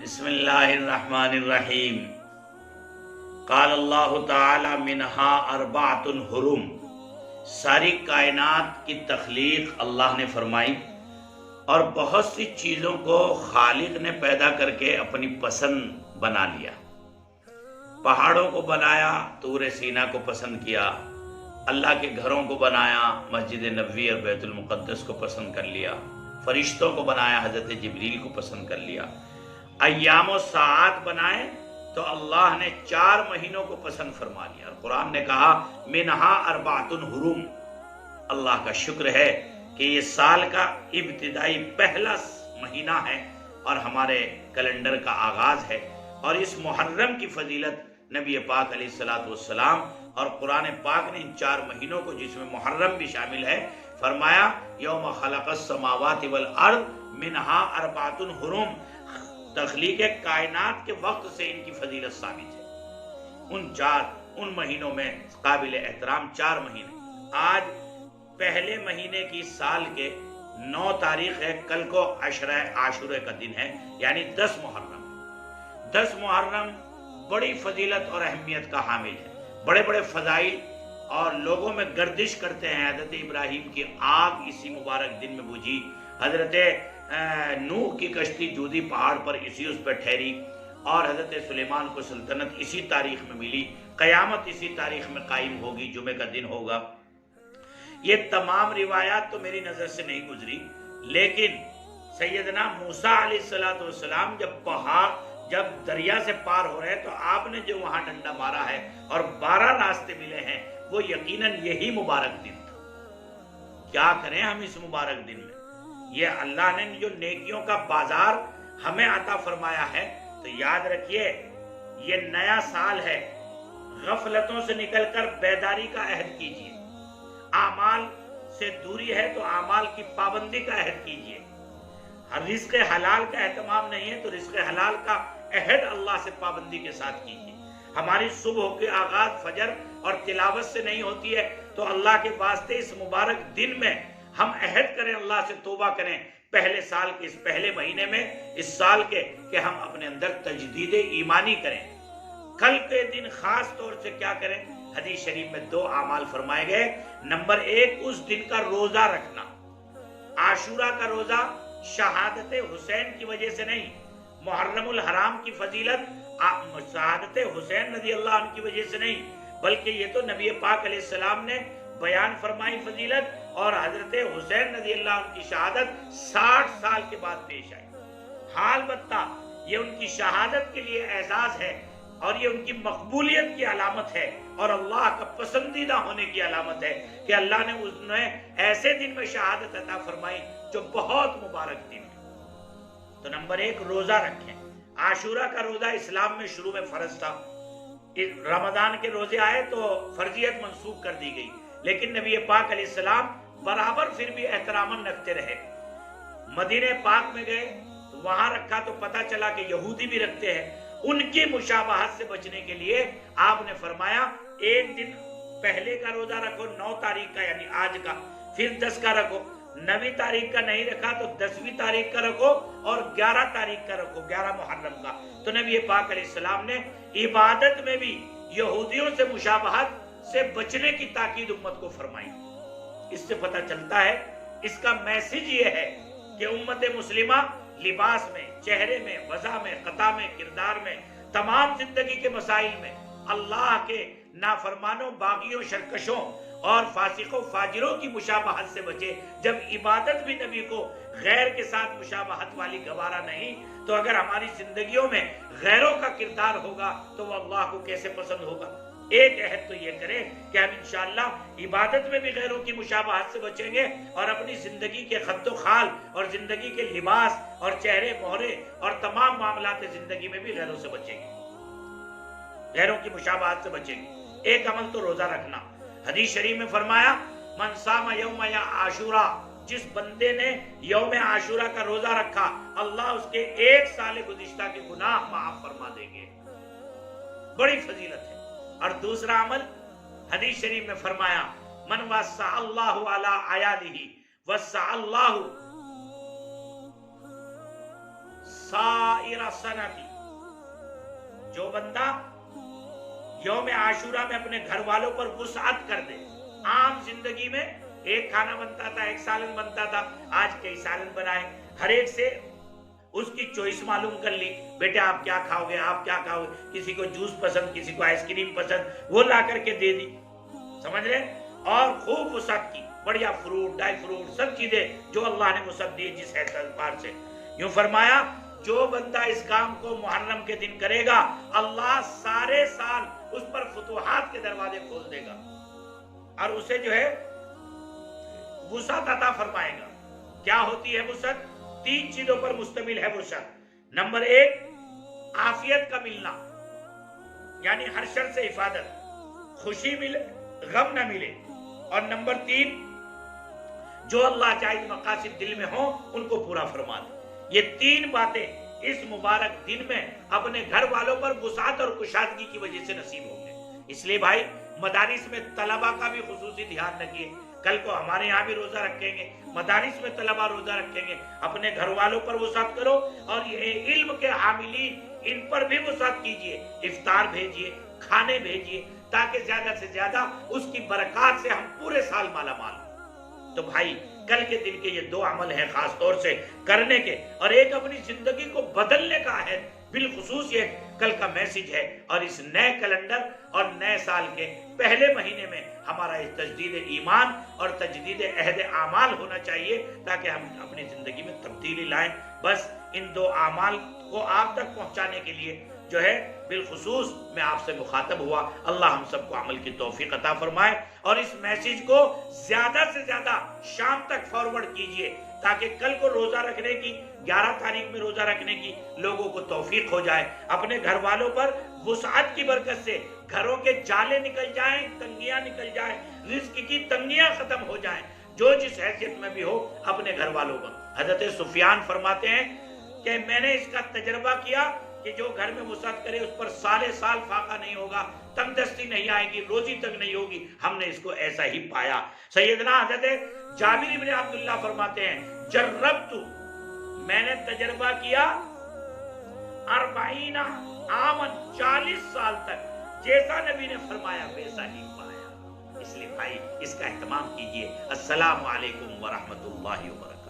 بسم اللہ الرحمن الرحیم۔ قال اللہ تعالی منہا اربعۃ حرم، ساری کائنات کی تخلیق اللہ نے فرمائی اور بہت سی چیزوں کو خالق نے پیدا کر کے اپنی پسند بنا لیا۔ پہاڑوں کو بنایا، طور سینا کو پسند کیا، اللہ کے گھروں کو بنایا، مسجد نبوی اور بیت المقدس کو پسند کر لیا، فرشتوں کو بنایا، حضرت جبریل کو پسند کر لیا، ایام و ساعات بنائے تو اللہ نے 4 مہینوں کو پسند فرما لیا۔ اور قرآن نے کہا منہا اربعۃ حرم۔ اللہ کا شکر ہے کہ یہ سال کا ابتدائی پہلا مہینہ ہے اور ہمارے کیلنڈر کا آغاز ہے، اور اس محرم کی فضیلت نبی پاک علیہ الصلوۃ والسلام اور قرآن پاک نے ان 4 مہینوں کو، جس میں محرم بھی شامل ہے، فرمایا یوم خلق السماوات والارض منہا اربعۃ حرم۔ تخلیق کائنات کے وقت سے ان کی فضیلت ثابت ہے۔ ان مہینوں میں قابل احترام 4 مہینے۔ آج پہلے مہینے کی سال کے 9 تاریخ ہے، کل کو عاشورہ کا دن ہے، یعنی 10 محرم۔ 10 محرم بڑی فضیلت اور اہمیت کا حامل ہے، بڑے بڑے فضائل، اور لوگوں میں گردش کرتے ہیں۔ حضرت ابراہیم کی آگ اسی مبارک دن میں بجھی، حضرت نوح کی کشتی جودی پہاڑ پر اس پہ ٹھہری، اور حضرت سلیمان کو سلطنت اسی تاریخ میں ملی، قیامت اسی تاریخ میں قائم ہوگی، جمعہ کا دن ہوگا۔ یہ تمام روایات تو میری نظر سے نہیں گزری، لیکن سیدنا موسیٰ علیہ السلام جب دریا سے پار ہو رہے تو آپ نے جو وہاں ڈنڈا مارا ہے اور 12 راستے ملے ہیں، وہ یقیناً یہی مبارک دن تھا۔ کیا کریں ہم اس مبارک دن میں؟ یہ اللہ نے جو نیکیوں کا بازار ہمیں عطا فرمایا ہے، تو یاد رکھیے یہ نیا سال ہے۔ غفلتوں سے نکل کر بیداری کا عہد کیجیے، اعمال سے دوری ہے تو اعمال کی پابندی کا عہد کیجیے۔ رزق حلال کا اہتمام نہیں ہے تو رزق حلال کا عہد اللہ سے پابندی کے ساتھ کیجیے۔ ہماری صبح کے آغاز فجر اور تلاوت سے نہیں ہوتی ہے تو اللہ کے واسطے اس مبارک دن میں ہم عہد کریں، اللہ سے توبہ کریں، پہلے سال کے اس پہلے مہینے میں، اس سال کے، کہ ہم اپنے اندر تجدید ایمانی کریں۔ کل کے دن خاص طور سے کیا کریں؟ حدیث شریف میں 2 اعمال فرمائے گئے۔ نمبر 1، اس دن کا روزہ رکھنا۔ عاشورہ کا روزہ شہادت حسین کی وجہ سے نہیں، محرم الحرام کی فضیلت شہادت حسین رضی اللہ عنہ کی وجہ سے نہیں، بلکہ یہ تو نبی پاک علیہ السلام نے بیان فرمائی فضیلت، اور حضرت حسین رضی اللہ عنہ کی شہادت 60 سال کے بعد پیش آئی۔ حال بتہ یہ ان کی شہادت کے لیے اعزاز ہے، اور یہ ان کی مقبولیت کی علامت ہے، اور اللہ کا پسندیدہ ہونے کی علامت ہے کہ اللہ نے انہیں ایسے دن میں شہادت عطا فرمائی جو بہت مبارک دن ہے۔ تو نمبر 1، روزہ رکھیں۔ عاشورہ کا روزہ اسلام میں شروع میں فرض تھا، رمضان کے روزے آئے تو فرضیت منسوخ کر دی گئی، لیکن نبی پاک علیہ السلام برابر پھر بھی احتراماً رکھتے رہے۔ مدینہ پاک میں گئے تو وہاں رکھا تو پتہ چلا کہ یہودی بھی رکھتے ہیں۔ ان کی مشابہت سے بچنے کے لیے آپ نے فرمایا 1 دن پہلے کا روزہ رکھو، 9 تاریخ کا یعنی آج کا، پھر 10 کا رکھو، 9 تاریخ کا نہیں رکھا تو 10ویں تاریخ کا رکھو، اور 11 تاریخ کا رکھو، 11 محرم کا۔ تو نبی پاک علیہ السلام نے عبادت میں بھی یہودیوں سے مشابہت سے بچنے کی تاکید امت کو فرمائی۔ اس سے پتہ چلتا ہے، اس کا میسج یہ ہے کہ امت مسلمہ لباس میں، چہرے میں، وضع میں، قطع میں، کردار میں، تمام زندگی کے مسائل میں اللہ کے نافرمانوں، باغیوں، شرکشوں اور فاسقوں، فاجروں کی مشابہت سے بچے۔ جب عبادت بھی نبی کو غیر کے ساتھ مشابہت والی گوارا نہیں، تو اگر ہماری زندگیوں میں غیروں کا کردار ہوگا تو وہ اللہ کو کیسے پسند ہوگا؟ ایک عہد تو یہ کریں کہ ہم انشاءاللہ عبادت میں بھی غیروں کی مشابہت سے بچیں گے، اور اپنی زندگی کے خط و خال اور زندگی کے لباس اور چہرے مہرے اور تمام معاملات زندگی میں بھی غیروں سے بچیں گے، غیروں کی مشابہت سے بچیں گے۔ ایک عمل تو روزہ رکھنا۔ حدیث شریف میں فرمایا من صام یوم عاشورہ، جس بندے نے یوم عاشورہ کا روزہ رکھا، اللہ اس کے 1 سال گزشتہ کے گناہ معاف فرما دیں گے۔ بڑی فضیلت ہے۔ اور دوسرا عمل حدیث شریف میں فرمایا من وسع اللہ علی عیالہ وسع اللہ سائر سنتی، جو بندہ یوم عاشورہ میں اپنے گھر والوں پر وسعت کر دے. عام زندگی میں ایک کھانا بنتا تھا، ایک سالن بنتا تھا، آج کئی سالن بنائے. ہر ایک سے اس کی چوائس معلوم کر لی، بیٹے آپ کیا کھاؤ گے، آپ کیا کھاؤ گے. کسی کو جوس پسند، کسی کو آئس کریم پسند، وہ لا کر کے دے دی. سمجھ رہے؟ اور خوب وسعت کی، بڑھیا فروٹ، ڈرائی فروٹ، سب چیزیں جو اللہ نے وسعت دی جس اعتبار سے. یوں فرمایا جو بندہ اس کام کو محرم کے دن کرے گا، اللہ سارے سال اس پر فتوحات کے دروازے کھول دے گا اور اسے جو ہے وسعت عطا فرمائے گا. کیا ہوتی ہے وسعت؟ 3 چیزوں پر مشتمل ہے وسعت. نمبر 1 عافیت کا ملنا، یعنی ہر شر سے حفاظت، خوشی ملے، غم نہ ملے. اور نمبر 3 جو اللہ جائز مقاصد دل میں ہوں ان کو پورا فرما دے. یہ 3 باتیں اس مبارک دن میں اپنے گھر والوں پر وسعت اور کشادگی کی وجہ سے نصیب ہوں گے. اس لیے بھائی مدارس میں طلبہ کا بھی خصوصی دھیان رکھیے. کل کو ہمارے یہاں بھی روزہ رکھیں گے، مدارس میں طلبہ روزہ رکھیں گے، اپنے گھر والوں پر وسعت کرو. اور یہ علم کے حاملین ان پر بھی وسعت کیجئے. افطار بھیجئے، کھانے بھیجئے، تاکہ زیادہ سے زیادہ اس کی برکات سے ہم پورے سال مالا مال. تو بھائی کل کے دن کے یہ 2 عمل ہیں خاص طور سے کرنے کے، اور ایک اپنی زندگی کو بدلنے کا ہے. بالخصوص یہ کل کا میسج ہے. اور اس نئے کیلنڈر اور نئے سال کے پہلے مہینے میں ہمارا اس تجدید ایمان اور تجدید عہد اعمال ہونا چاہیے تاکہ ہم اپنی زندگی میں تبدیلی لائیں. بس ان 2 اعمال کو آپ تک پہنچانے کے لیے جو ہے بالخصوص میں آپ سے مخاطب ہوا. اللہ ہم سب کو عمل کی توفیق عطا فرمائے اور اس میسج کو زیادہ سے زیادہ شام تک فارورڈ کیجئے تاکہ کل کو روزہ رکھنے کی، 11 تاریخ میں روزہ رکھنے کی لوگوں کو توفیق ہو جائے. اپنے گھر والوں پر وسعت کی برکت سے گھروں کے جالے نکل جائیں، تنگیاں نکل جائیں، رزق کی تنگیاں ختم ہو جائیں. جو جس حیثیت میں بھی ہو اپنے گھر والوں پر. حضرت سفیان فرماتے ہیں کہ میں نے اس کا تجربہ کیا کہ جو گھر میں وسعت کرے اس پر سالے سال فاقہ نہیں ہوگا، تنگ دستی نہیں آئے گی، روزی تک نہیں ہوگی. ہم نے اس کو ایسا ہی پایا. سیدنا حضرت جابر ابن عبداللہ فرماتے ہیں جربت، میں نے تجربہ کیا 40 عامن، 40 سال تک جیسا نبی نے فرمایا ویسا ہی پایا. اس لیے بھائی اس کا اہتمام کیجئے. السلام علیکم ورحمۃ اللہ وبرکاتہ.